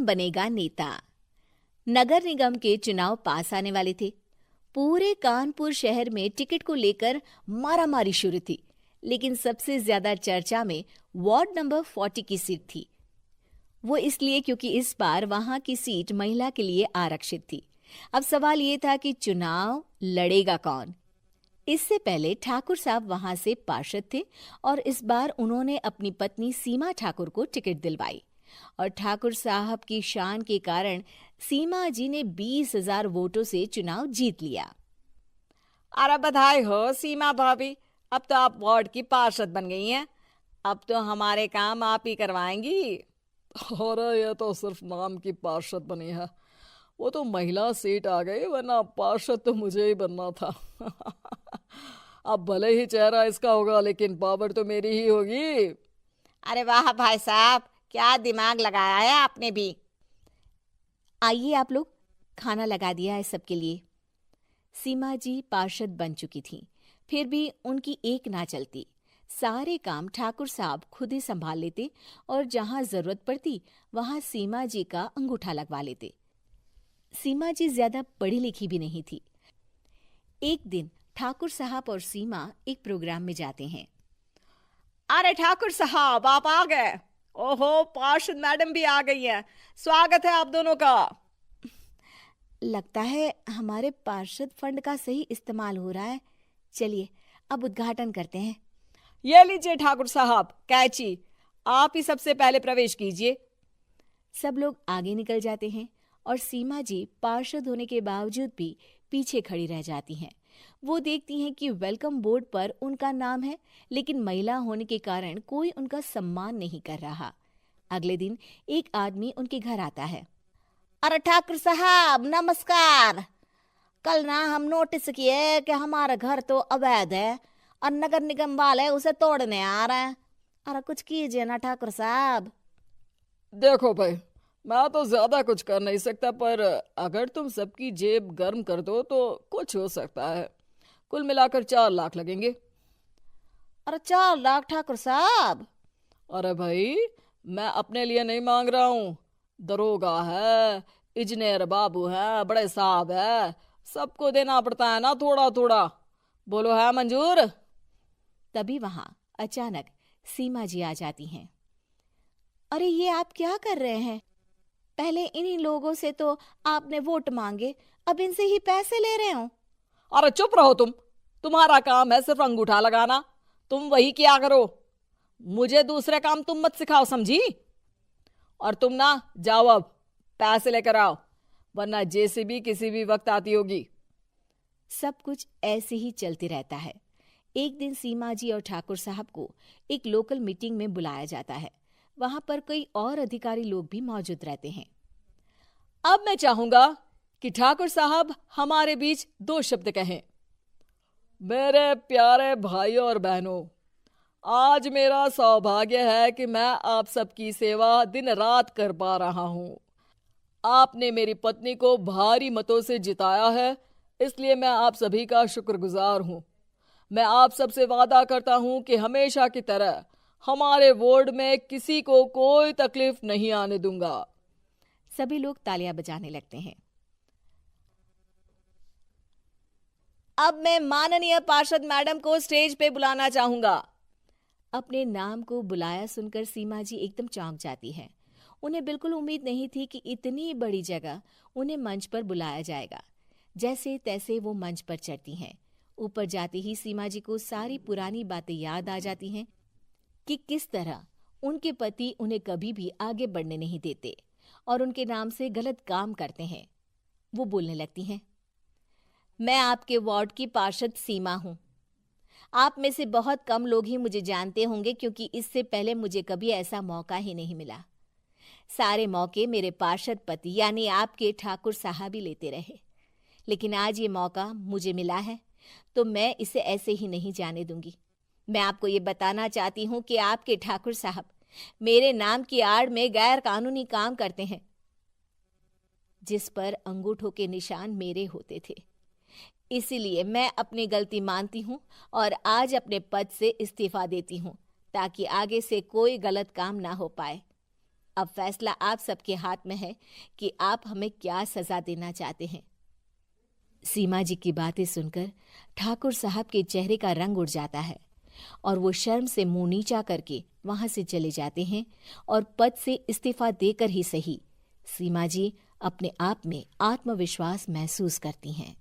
बनेगा नेता। नगर निगम के चुनाव पास आने वाले थे। पूरे कानपुर शहर में टिकट को लेकर मारामारी शुरू थी, लेकिन सबसे ज्यादा चर्चा में वार्ड नंबर 40 की सीट थी। वो इसलिए क्योंकि इस बार वहां की सीट महिला के लिए आरक्षित थी। अब सवाल ये था कि चुनाव लड़ेगा कौन। इससे पहले ठाकुर साहब वहां से पार्षद थे और इस बार उन्होंने अपनी पत्नी सीमा ठाकुर को टिकट दिलवाई और ठाकुर साहब की शान के कारण सीमा जी ने 20,000 वोटों से चुनाव जीत लिया। अरे बधाई हो सीमा भाभी, अब तो आप वार्ड की पार्षद बन गई हैं। अब तो हमारे काम आप ही करवाएंगी। अरे ये तो सिर्फ नाम की पार्षद बनी है, वो तो महिला सीट आ गई, वरना पार्षद तो मुझे ही बनना था। अब भले ही चेहरा इसका होगा, लेकिन पावर तो मेरी ही होगी। अरे वाह भाई साहब, क्या दिमाग लगाया है आपने भी। आइए आप लोग, खाना लगा दिया है सबके लिए। सीमा जी पार्षद बन चुकी थीं, फिर भी उनकी एक ना चलती। सारे काम ठाकुर साहब खुद ही संभाल लेते और जहां जरूरत पड़ती वहां सीमा जी का अंगूठा लगवा लेते। सीमा जी ज्यादा पढ़ी लिखी भी नहीं थी। एक दिन ठाकुर साहब और सीमा एक प्रोग्राम में जाते हैं। अरे ठाकुर साहब, आप आ गए। ओहो, पार्षद मैडम भी आ गई हैं। स्वागत है आप दोनों का। लगता है हमारे पार्षद फंड का सही इस्तेमाल हो रहा है। चलिए अब उद्घाटन करते हैं। ये लीजिए ठाकुर साहब कैची, आप ही सबसे पहले प्रवेश कीजिए। सब लोग आगे निकल जाते हैं और सीमा जी पार्षद होने के बावजूद भी पीछे खड़ी रह जाती हैं। वो देखती हैं कि वेलकम बोर्ड पर उनका नाम है, लेकिन महिला होने के कारण कोई उनका सम्मान नहीं कर रहा। अगले दिन एक आदमी उनके घर आता है। अरे ठाकुर साहब नमस्कार। कल ना हम नोटिस किए कि हमारा घर तो अवैध है और नगर निगम वाले उसे तोड़ने आ रहे हैं। अरे कुछ कीजिए ना ठाकुर साहब। देखो भाई, मैं तो ज्यादा कुछ कर नहीं सकता, पर अगर तुम सबकी जेब गर्म कर दो तो कुछ हो सकता है। कुल मिलाकर 4 लाख लगेंगे। अरे 4 लाख ठाकुर साहब? अरे भाई, मैं अपने लिए नहीं मांग रहा हूँ। दरोगा है, इंजीनियर बाबू है, बड़े साहब है, सबको देना पड़ता है ना थोड़ा थोड़ा। बोलो है मंजूर? तभी वहां अचानक सीमा जी आ जाती हैं। अरे ये आप क्या कर रहे हैं? पहले इन्हीं लोगों से तो आपने वोट मांगे, अब इनसे ही पैसे ले रहे हो। अरे चुप रहो तुम। तुम्हारा काम है सिर्फ अंगूठा लगाना, तुम वही किया करो। मुझे दूसरे काम तुम मत सिखाओ, समझी? और तुम ना जाओ, अब पैसे लेकर आओ, वरना जेसीबी किसी भी वक्त आती होगी। सब कुछ ऐसे ही चलते रहता है। एक दिन सीमा जी और ठाकुर साहब को एक लोकल मीटिंग में बुलाया जाता है। वहां पर कई और अधिकारी लोग भी मौजूद रहते हैं। अब मैं चाहूंगा कि ठाकुर साहब हमारे बीच 2 शब्द कहें। मेरे प्यारे भाइयों और बहनों, आज मेरा सौभाग्य है कि मैं आप सबकी सेवा दिन रात कर पा रहा हूं। आपने मेरी पत्नी को भारी मतों से जिताया है, इसलिए मैं आप सभी का शुक्रगुजार हूं। मैं आप सबसे वादा करता हूं कि हमेशा की तरह हमारे वार्ड में किसी को कोई तकलीफ नहीं आने दूंगा। सभी लोग तालियां बजाने लगते हैं। अब मैं माननीय पार्षद मैडम को स्टेज पे बुलाना चाहूंगा। अपने नाम को बुलाया सुनकर सीमा जी एकदम चौंक जाती है। उन्हें बिल्कुल उम्मीद नहीं थी कि इतनी बड़ी जगह उन्हें मंच पर बुलाया जाएगा। जैसे तैसे वो मंच पर चढ़ती हैं। ऊपर जाते ही सीमा जी को सारी पुरानी बातें याद आ जाती हैं कि किस तरह उनके पति उन्हें कभी भी आगे बढ़ने नहीं देते और उनके नाम से गलत काम करते हैं। वो बोलने लगती हैं, मैं आपके वार्ड की पार्षद सीमा हूं। आप में से बहुत कम लोग ही मुझे जानते होंगे, क्योंकि इससे पहले मुझे कभी ऐसा मौका ही नहीं मिला। सारे मौके मेरे पार्षद पति यानी आपके ठाकुर साहब ही लेते रहे, लेकिन आज ये मौका मुझे मिला है तो मैं इसे ऐसे ही नहीं जाने दूंगी। मैं आपको ये बताना चाहती हूँ कि आपके ठाकुर साहब मेरे नाम की आड़ में गैर कानूनी काम करते हैं, जिस पर अंगूठों के निशान मेरे होते थे। इसीलिए मैं अपनी गलती मानती हूँ और आज अपने पद से इस्तीफा देती हूँ, ताकि आगे से कोई गलत काम ना हो पाए। अब फैसला आप सबके हाथ में है कि आप हमें क्या सजा देना चाहते हैं। सीमा जी की बातें सुनकर ठाकुर साहब के चेहरे का रंग उड़ जाता है और वो शर्म से मुंह नीचा करके वहां से चले जाते हैं और पद से इस्तीफा देकर ही सही सीमा जी अपने आप में आत्मविश्वास महसूस करती हैं।